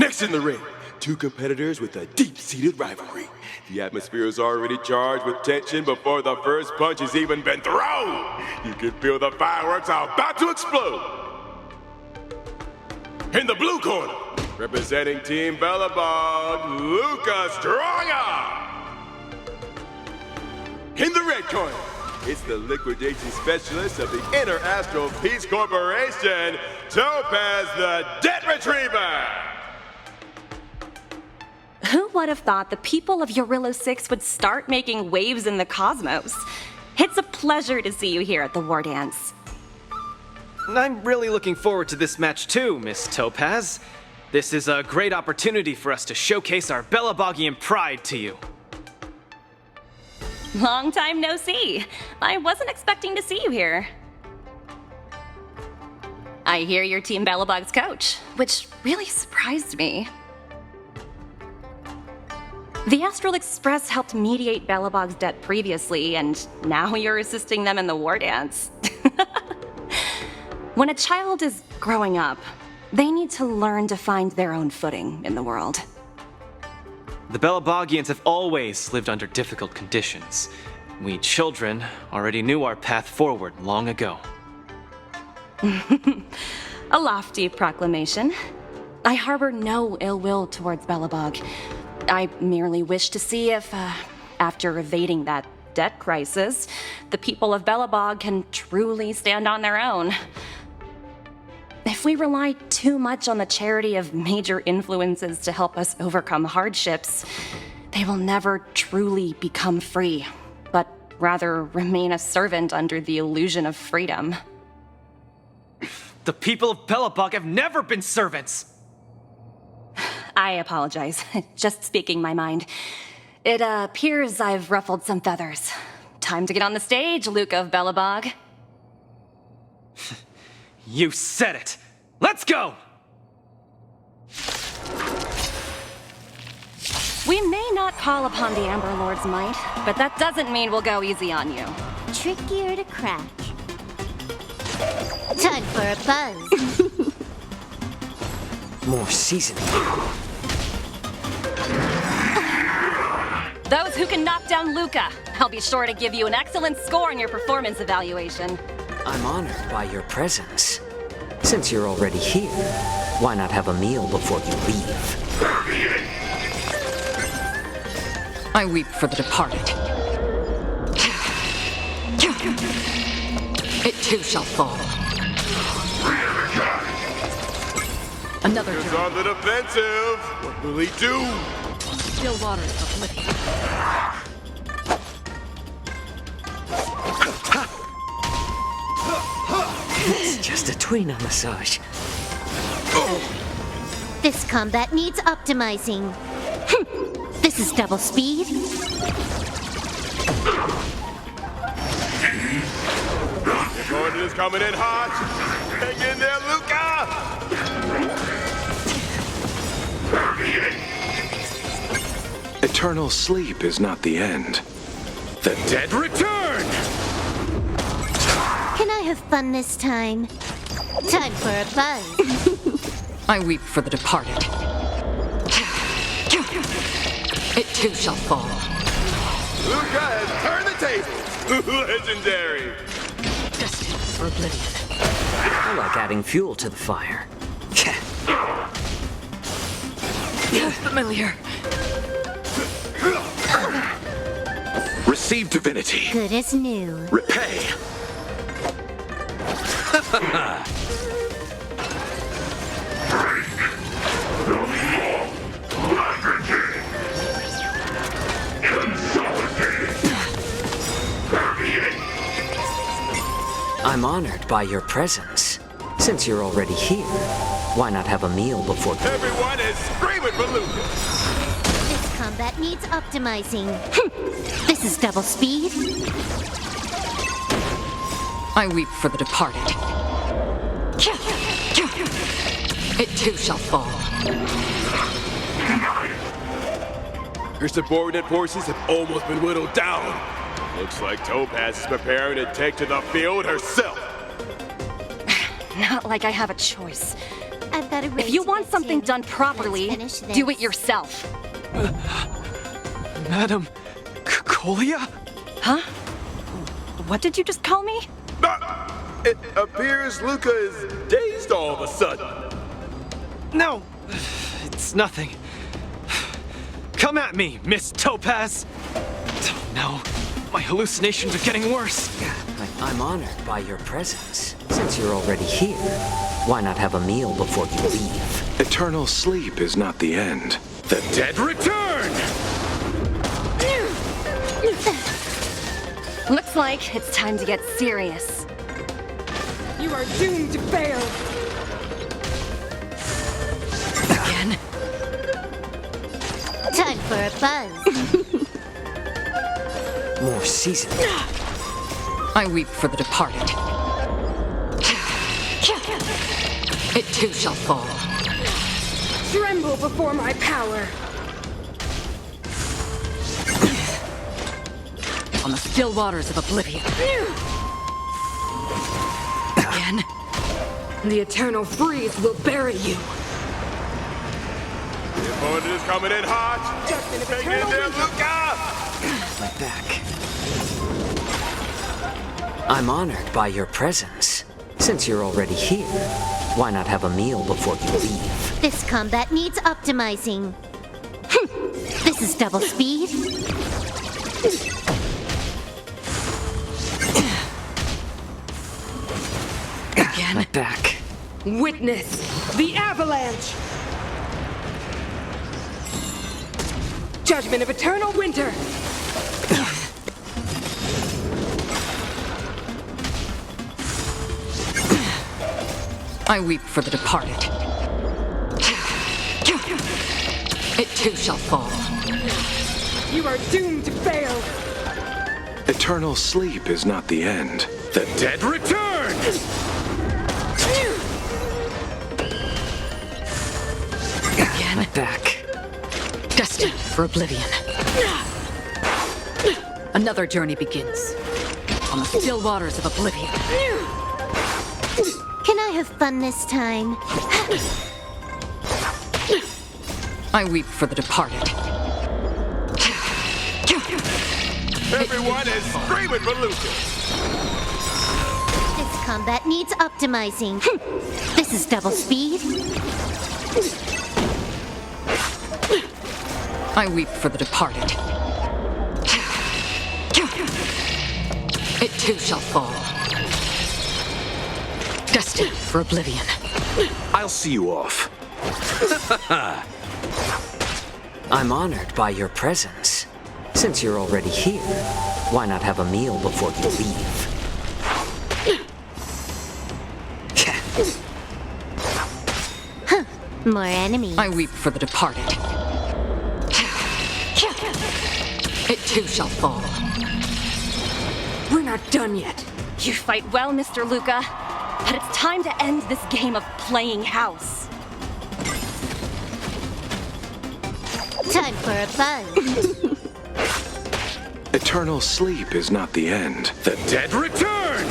Next in the ring, two competitors with a deep-seated rivalry. The atmosphere is already charged with tension before the first punch has even been thrown. You can feel the fireworks are about to explode. In the blue corner, representing Team Bellabog, Luca Stronga. In the red corner, it's the liquidation specialist of the Inner Astral Peace Corporation, Topaz the Debt Retriever. Who would have thought the people of Eurillo 6 would start making waves in the cosmos? It's a pleasure to see you here at the War Dance. I'm really looking forward to this match too, Miss Topaz. This is a great opportunity for us to showcase our Bellabogian pride to you. Long time no see. I wasn't expecting to see you here. I hear you're Team Bellabog's coach, which really surprised me. The Astral Express helped mediate Bellabog's debt previously, and now you're assisting them in the War Dance. When a child is growing up, they need to learn to find their own footing in the world. The Bellabogians have always lived under difficult conditions. We children already knew our path forward long ago. A lofty proclamation. I harbor no ill will towards Bellabog. I merely wish to see if, after evading that debt crisis, the people of Bellabog can truly stand on their own. If we rely too much on the charity of major influences to help us overcome hardships, they will never truly become free, but rather remain a servant under the illusion of freedom. The people of Bellabog have never been servants! I apologize. Just speaking my mind. It appears I've ruffled some feathers. Time to get on the stage, Luca of Bellabog. You said it! Let's go! We may not call upon the Amber Lord's might, but that doesn't mean we'll go easy on you. Trickier to crack. Time for a buzz. More seasoning. Those who can knock down Luca, I'll be sure to give you an excellent score in your performance evaluation. I'm honored by your presence. Since you're already here, why not have a meal before you leave? I weep for the departed. It too shall fall. Another He's turn. on the defensive. What will he do? Still waters of Lydia. It's just a tweener massage. This combat needs optimizing. This is double speed. The Gordon is coming in hot. Hang in there, Luca! Eternal sleep is not the end. The dead return! Can I have fun this time? Time for a buzz. I weep for the departed. It too shall fall. Luca has turned the tables. Legendary. Destined for oblivion. I like adding fuel to the fire. Familiar. Receive divinity. Good as new. Repay. I'm honored by your presence. Since you're already here, why not have a meal before... Everyone is screaming for Luca. This combat needs optimizing. This is double speed. I weep for the departed. It too shall fall. Her subordinate forces have almost been whittled down. Looks like Topaz is preparing to take to the field herself. Not like I have a choice. I've got a race If you to want get something to. done properly, Let's finish do this. it yourself. Madam Kolia? Huh? What did you just call me? It appears Luca is dazed all of a sudden. No, it's nothing. Come at me, Miss Topaz. Oh no, my hallucinations are getting worse. I'm honored by your presence. Since you're already here, why not have a meal before you leave? Eternal sleep is not the end. The dead return! Looks like it's time to get serious. You are doomed to fail. Again? Time for a buzz. More seasoned. I weep for the departed. It too shall fall. Tremble before my power. On the still waters of oblivion. Again? The eternal freeze will bury you. The opponent is coming in hot. Judgment of Take it eternal there, winter. Luca! My back. I'm honored by your presence. Since you're already here, why not have a meal before you leave? This combat needs optimizing. This is double speed. Again? My back. Witness the avalanche. Judgment of eternal winter. I weep for the departed. It too shall fall. You are doomed to fail. Eternal sleep is not the end. The dead return! Again? My back. Destined for oblivion. Another journey begins. On the still waters of oblivion. Can I have fun this time? I weep for the departed. Everyone is screaming for Luca. This combat needs optimizing. This is double speed. I weep for the departed. It too shall fall. Destined for oblivion. I'll see you off. I'm honored by your presence. Since you're already here, why not have a meal before you leave? More enemies. I weep for the departed. It too shall fall. We're not done yet. You fight well, Mr. Luca, but it's time to end this game of playing house. Time for a buzz. Eternal sleep is not the end. The dead return!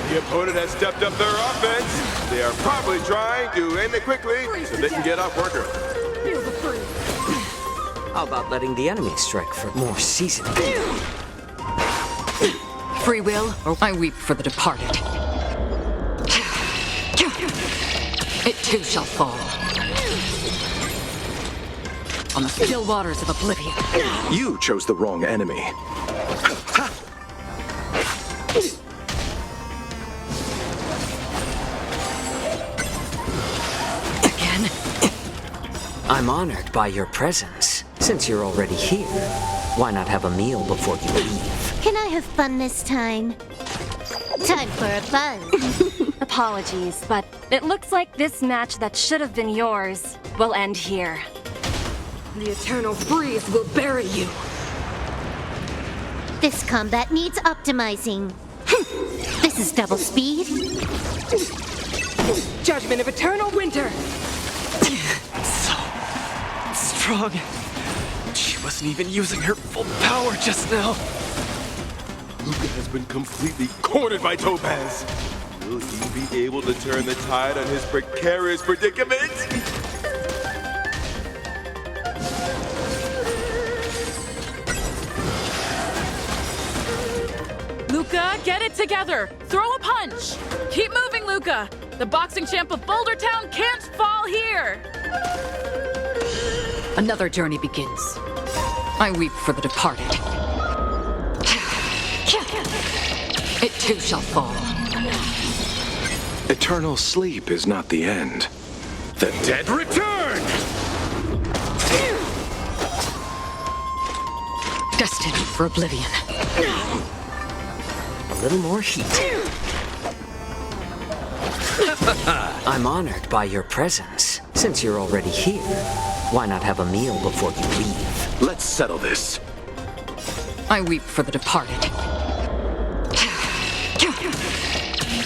The opponent has stepped up their offense. They are probably trying to end it quickly so they can get off work early. Feel the freeze. How about letting the enemy strike for more seasoned? Free will, or I weep for the departed. It too shall fall. On the still waters of oblivion. You chose the wrong enemy. Again? I'm honored by your presence. Since you're already here, why not have a meal before you leave? Can I have fun this time? Time for a buzz. Apologies, but it looks like this match that should have been yours will end here. The eternal freeze will bury you. This combat needs optimizing. This is double speed. Judgment of eternal winter. So strong. She wasn't even using her full power just now. Luca has been completely cornered by Topaz. Will he be able to turn the tide on his precarious predicament? Luca, get it together! Throw a punch! Keep moving, Luca! The boxing champ of Boulder Town can't fall here! Another journey begins. I weep for the departed. It too shall fall. Eternal sleep is not the end. The dead return! Destined for oblivion. A little more heat. I'm honored by your presence. Since you're already here, why not have a meal before you leave? Let's settle this. I weep for the departed.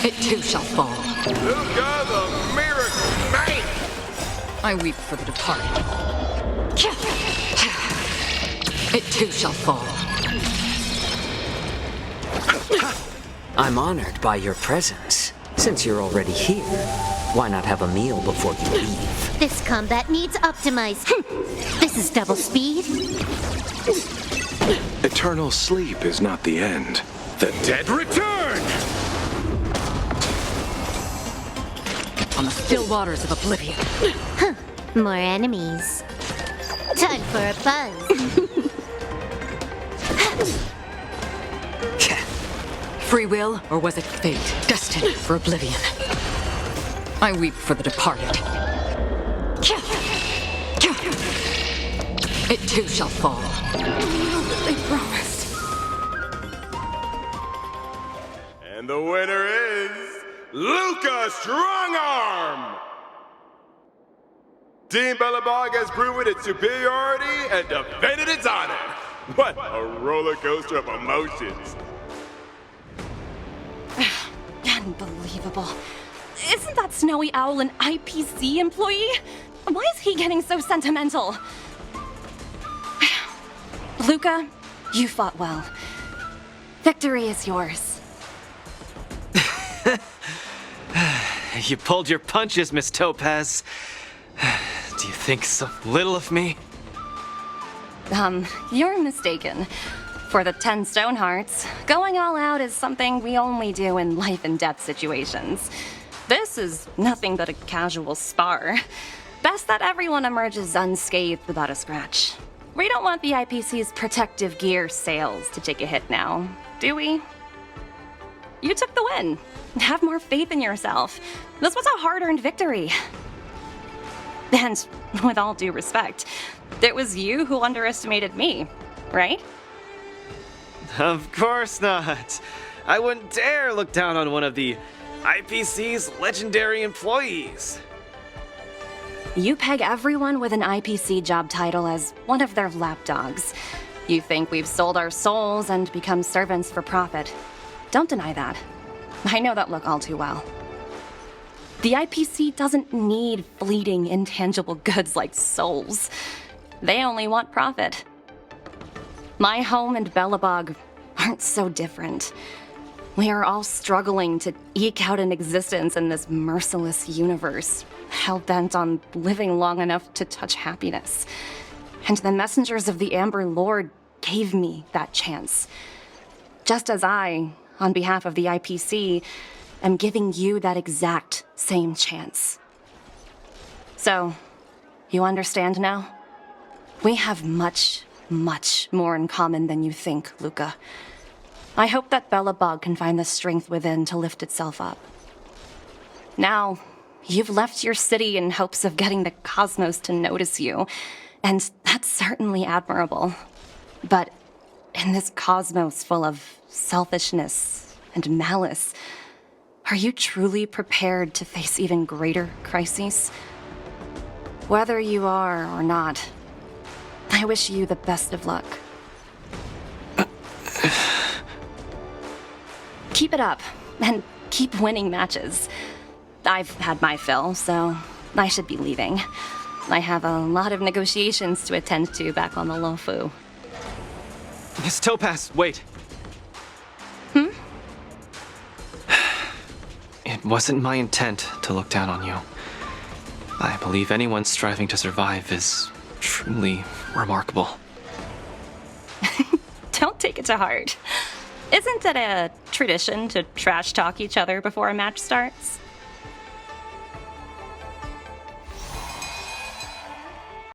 It too shall fall. Luca, the miracle man! I weep for the departed. It too shall fall. I'm honored by your presence. Since you're already here, why not have a meal before you leave? This combat needs optimizing. This is double speed. Eternal sleep is not the end. The dead return! On the still waters of oblivion. More enemies. Time for a buzz. Free will, or was it fate? Destined for oblivion. I weep for the departed. It too shall fall. They promised. And the winner is Luca Strongarm! Team Bellabog has proven its superiority and defended its honor. What a roller coaster of emotions. Unbelievable. Isn't that Snowy Owl an IPC employee? Why is he getting so sentimental? Luca, you fought well. Victory is yours. You pulled your punches, Miss Topaz. Do you think so little of me? You're mistaken. For the 10 Stone Hearts, going all out is something we only do in life and death situations. This is nothing but a casual spar. Best that everyone emerges unscathed without a scratch. We don't want the IPC's protective gear sales to take a hit now, do we? You took the win. Have more faith in yourself. This was a hard-earned victory. And with all due respect, it was you who underestimated me, right? Of course not. I wouldn't dare look down on one of the IPC's legendary employees. You peg everyone with an IPC job title as one of their lapdogs. You think we've sold our souls and become servants for profit. Don't deny that. I know that look all too well. The IPC doesn't need fleeting, intangible goods like souls. They only want profit. My home and Bellabog aren't so different. We are all struggling to eke out an existence in this merciless universe, hell-bent on living long enough to touch happiness. And the messengers of the Amber Lord gave me that chance. Just as I, on behalf of the IPC, am giving you that exact same chance. So, you understand now? We have much, much more in common than you think, Luca. I hope that Bellabog can find the strength within to lift itself up. Now, you've left your city in hopes of getting the cosmos to notice you, and that's certainly admirable. But in this cosmos full of selfishness and malice, are you truly prepared to face even greater crises? Whether you are or not, I wish you the best of luck. Keep it up, and keep winning matches. I've had my fill, so I should be leaving. I have a lot of negotiations to attend to back on the Lofu. Miss Topaz, wait. wasn't my intent to look down on you. I believe anyone striving to survive is truly remarkable. Don't take it to heart. Isn't it a tradition to trash talk each other before a match starts?